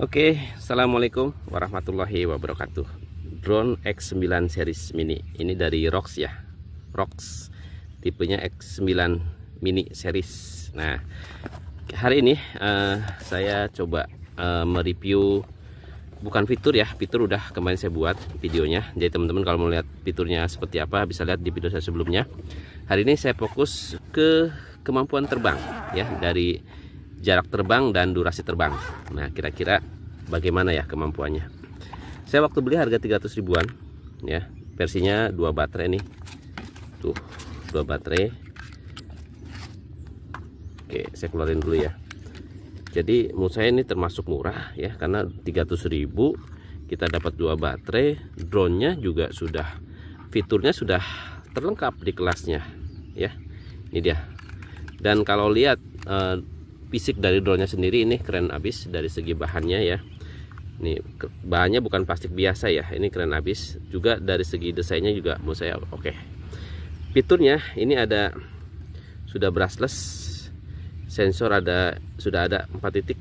Oke, assalamualaikum warahmatullahi wabarakatuh. Drone X9 series mini. Ini dari Rox ya. Rox. Tipenya X9 mini series. Nah, hari ini saya coba mereview, bukan fitur ya. Fitur udah kemarin saya buat videonya. Jadi teman-teman kalau mau lihat fiturnya seperti apa bisa lihat di video saya sebelumnya. Hari ini saya fokus ke kemampuan terbang ya, dari jarak terbang dan durasi terbang. Nah, kira-kira bagaimana ya kemampuannya? Saya waktu beli harga 300 ribuan ya. Versinya 2 baterai nih. Tuh, 2 baterai. Oke, saya keluarin dulu ya. Jadi menurut saya ini termasuk murah ya, karena 300 ribu kita dapat 2 baterai. Drone-nya juga sudah, fiturnya sudah terlengkap di kelasnya ya. Ini dia. Dan kalau lihat fisik dari drone-nya sendiri ini keren abis dari segi bahannya ya. Ini bahannya bukan plastik biasa ya, ini keren abis. Juga dari segi desainnya juga menurut saya oke. Fiturnya ini ada sudah brushless, sensor sudah ada 4 titik,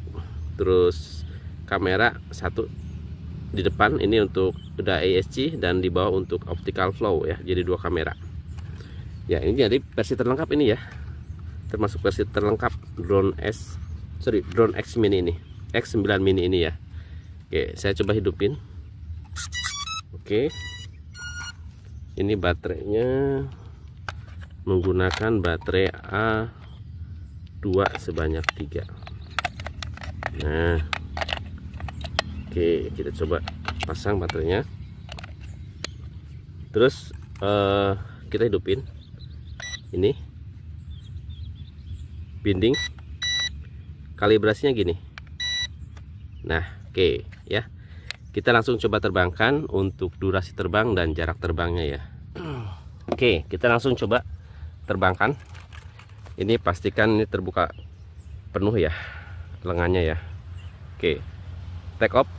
terus kamera 1 di depan ini untuk udah ASC, dan di bawah untuk optical flow ya, jadi 2 kamera. Ya, ini jadi versi terlengkap ini ya. Termasuk versi terlengkap drone X mini ini, X9 mini ini ya. Oke, saya coba hidupin. Oke, ini baterainya menggunakan baterai A2 sebanyak 3. Nah, oke, kita coba pasang baterainya. Terus kita hidupin ini, binding, kalibrasinya gini. Nah, oke ya, kita langsung coba terbangkan untuk durasi terbang dan jarak terbangnya ya. Oke, kita langsung coba terbangkan. Ini pastikan ini terbuka penuh ya lengannya ya. Oke, take off.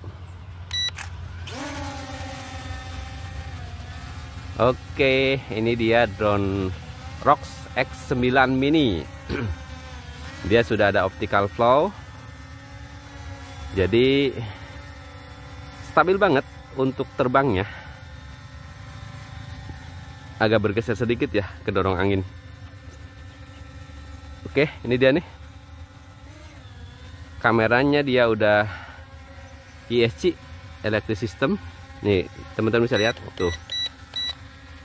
Oke, ini dia drone Rox X9 mini. Dia sudah ada optical flow, jadi stabil banget untuk terbangnya. Agak bergeser sedikit ya, kedorong angin. Oke, ini dia nih. Kameranya dia udah ESC, electric system. Nih, teman-teman bisa lihat tuh.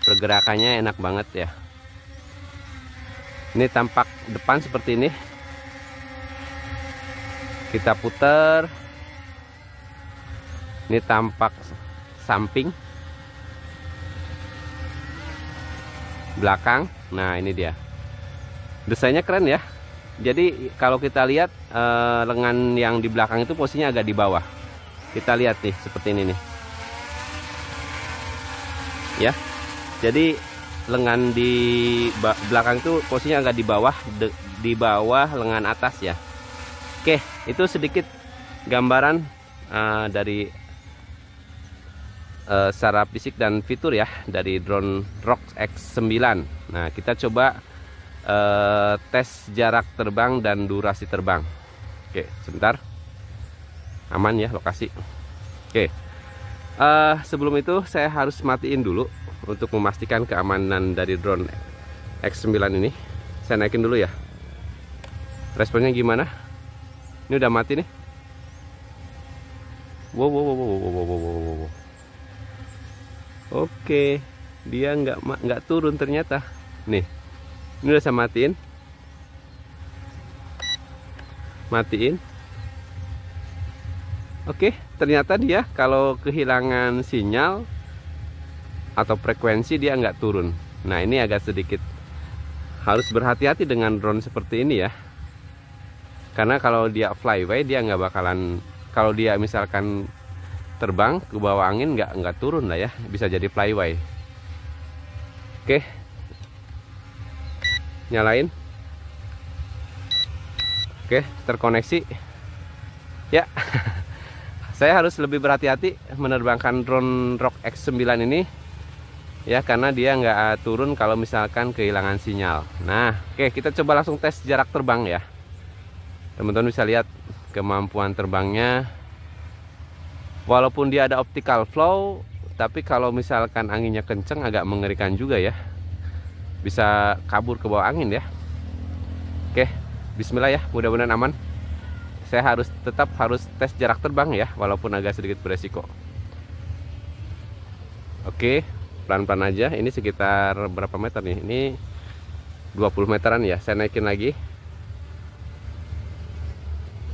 Pergerakannya enak banget ya. Ini tampak depan seperti ini. Kita putar. Ini tampak samping, belakang. Nah, ini dia. Desainnya keren ya. Jadi kalau kita lihat lengan yang di belakang itu posisinya agak di bawah. Kita lihat nih seperti ini nih. Ya. Jadi lengan di belakang itu posisinya agak di bawah lengan atas ya. Oke, itu sedikit gambaran dari secara fisik dan fitur ya dari drone Rox X9. Nah, kita coba tes jarak terbang dan durasi terbang. Oke, sebentar. Aman ya lokasi. Oke. Sebelum itu saya harus matiin dulu untuk memastikan keamanan dari drone X9 ini. Saya naikin dulu ya. Responnya gimana? Ini udah mati nih. Wow. Oke, dia nggak turun ternyata. Nih, ini udah saya matiin. Oke, ternyata dia kalau kehilangan sinyal atau frekuensi dia nggak turun. Nah, ini agak sedikit harus berhati-hati dengan drone seperti ini ya. Karena kalau dia flyway dia nggak bakalan, kalau dia misalkan terbang ke bawah angin nggak turun lah ya, bisa jadi flyway. Oke, nyalain. Oke, terkoneksi ya. Saya harus lebih berhati-hati menerbangkan drone Rox X9 ini ya, karena dia nggak turun kalau misalkan kehilangan sinyal. Nah, oke, kita coba langsung tes jarak terbang ya. Teman-teman bisa lihat kemampuan terbangnya Walaupun dia ada optical flow, tapi kalau misalkan anginnya kenceng agak mengerikan juga ya. Bisa kabur ke bawah angin ya. Oke, bismillah ya, mudah-mudahan aman. Saya tetap harus tes jarak terbang ya, walaupun agak sedikit beresiko. Oke, pelan-pelan aja. Ini sekitar berapa meter nih? Ini 20 meteran ya. Saya naikin lagi.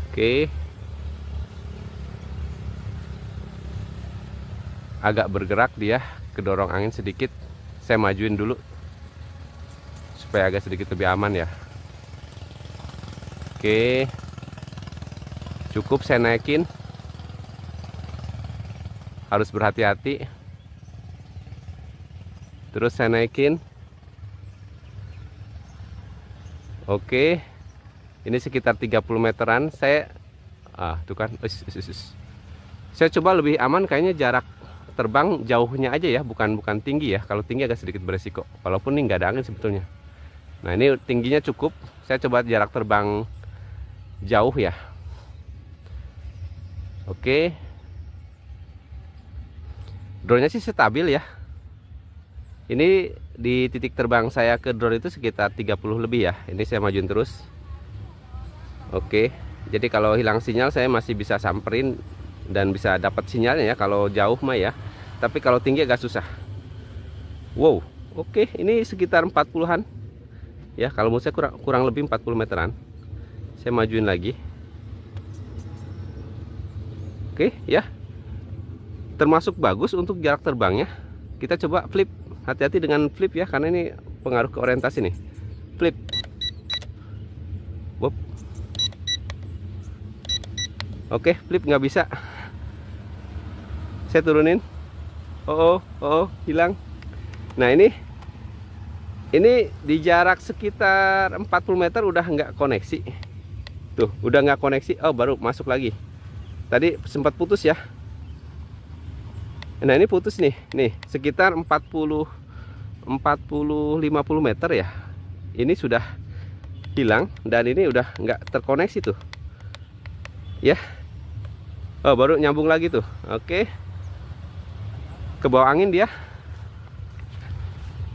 Oke. Agak bergerak dia, kedorong angin sedikit. Saya majuin dulu supaya agak sedikit lebih aman ya. Oke, cukup saya naikin. Harus berhati-hati. Terus saya naikin. Oke, ini sekitar 30 meteran. Saya tuh kan, saya coba lebih aman kayaknya jarak terbang jauhnya aja ya, bukan tinggi ya. Kalau tinggi agak sedikit beresiko, walaupun ini nggak ada angin sebetulnya. Nah, ini tingginya cukup. Saya coba jarak terbang jauh ya. Oke, drone-nya sih stabil ya. Ini di titik terbang saya ke drone itu sekitar 30 lebih ya. Ini saya majuin terus. Oke, jadi kalau hilang sinyal saya masih bisa samperin dan bisa dapat sinyalnya ya kalau jauh mah ya. Tapi kalau tinggi agak susah. Wow, oke, ini sekitar 40-an ya. Kalau menurut saya kurang lebih 40 meteran. Saya majuin lagi. Oke ya, termasuk bagus untuk jarak terbangnya. Kita coba flip. Hati-hati dengan flip ya, karena ini pengaruh ke orientasi nih. Flip. Wop. Oke, flip nggak bisa. Saya turunin. Oh, hilang. Nah, ini di jarak sekitar 40 meter udah nggak koneksi. Tuh, udah nggak koneksi. Oh, baru masuk lagi. Tadi sempat putus ya. Nah, ini putus nih. Nih, sekitar 40-50 meter ya. Ini sudah hilang dan ini udah nggak terkoneksi tuh. Ya. Oh, baru nyambung lagi tuh. Oke. Ke bawah angin dia.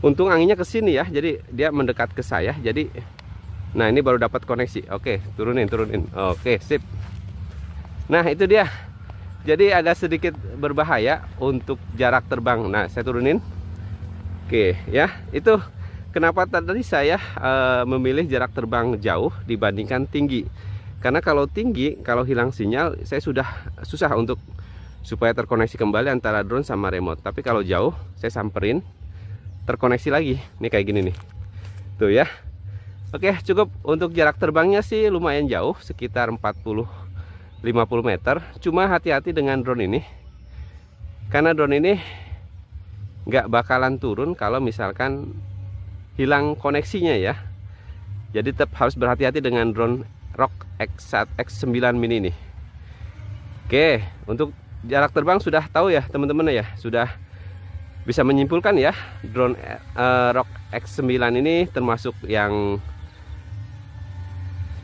Untung anginnya ke sini ya. Jadi dia mendekat ke saya. Jadi nah, ini baru dapat koneksi. Oke, turunin. Oke, sip. Nah, itu dia. Jadi agak sedikit berbahaya untuk jarak terbang. Nah, saya turunin. Oke, ya. Itu kenapa tadi saya memilih jarak terbang jauh dibandingkan tinggi. Karena kalau tinggi, kalau hilang sinyal, saya sudah susah untuk supaya terkoneksi kembali antara drone sama remote. Tapi kalau jauh, saya samperin, terkoneksi lagi. Ini kayak gini nih. Tuh ya. Oke, cukup untuk jarak terbangnya sih lumayan jauh, sekitar 40-50 meter. Cuma hati-hati dengan drone ini. Karena drone ini nggak bakalan turun kalau misalkan hilang koneksinya ya. Jadi tetap harus berhati-hati dengan drone ROG X9 mini nih. Oke, untuk jarak terbang sudah tahu ya teman-teman ya, sudah bisa menyimpulkan ya, drone ROG X9 ini termasuk yang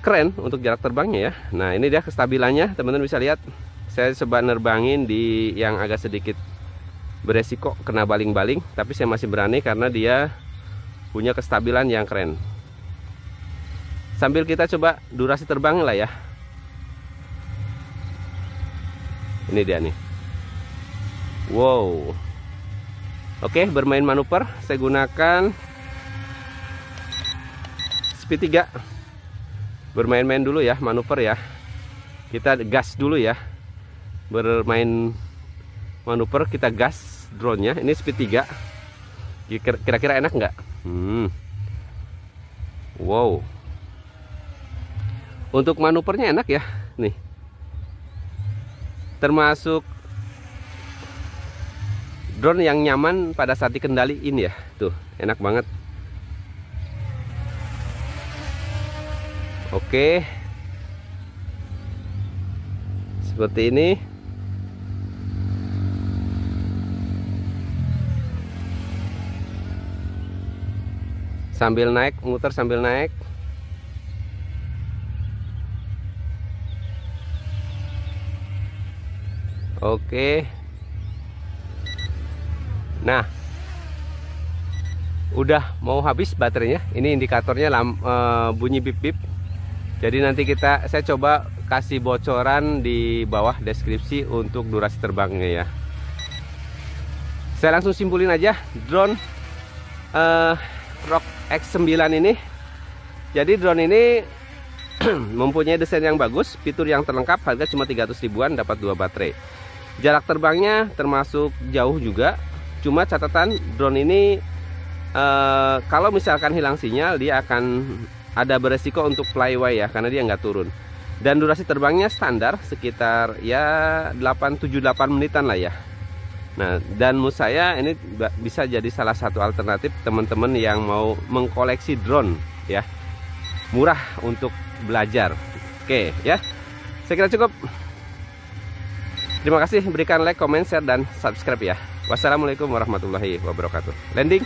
keren untuk jarak terbangnya ya. Nah, ini dia kestabilannya, teman-teman bisa lihat. Saya coba nerbangin di yang agak sedikit beresiko kena baling-baling, tapi saya masih berani karena dia punya kestabilan yang keren. Sambil kita coba durasi terbang lah ya. Ini dia nih. Wow. Oke, bermain manuver saya gunakan speed 3. Bermain-main dulu ya, manuver ya. Kita gas dulu ya. Bermain manuver, kita gas drone-nya. Ini speed 3. Kira-kira enak nggak? Wow. Untuk manuvernya enak ya. Nih. Termasuk drone yang nyaman pada saat dikendaliin ya. Tuh, enak banget. Oke. Seperti ini. Sambil naik, muter sambil naik. Oke. Nah, udah mau habis baterainya. Ini indikatornya bunyi bip-bip. Jadi nanti saya coba kasih bocoran di bawah deskripsi untuk durasi terbangnya ya. Saya langsung simpulin aja drone Rock X9 ini. Jadi drone ini mempunyai desain yang bagus, fitur yang terlengkap, harga cuma 300 ribuan, dapat 2 baterai. Jarak terbangnya termasuk jauh juga. Cuma catatan drone ini kalau misalkan hilang sinyal, dia akan ada beresiko untuk flyaway ya, karena dia nggak turun. Dan durasi terbangnya standar sekitar ya 7-8 menitan lah ya. Nah, dan menurut saya ini bisa jadi salah satu alternatif teman-teman yang mau mengkoleksi drone ya, murah untuk belajar. Oke ya, saya kira cukup. Terima kasih, berikan like, comment, share, dan subscribe ya. Wassalamualaikum warahmatullahi wabarakatuh. Landing.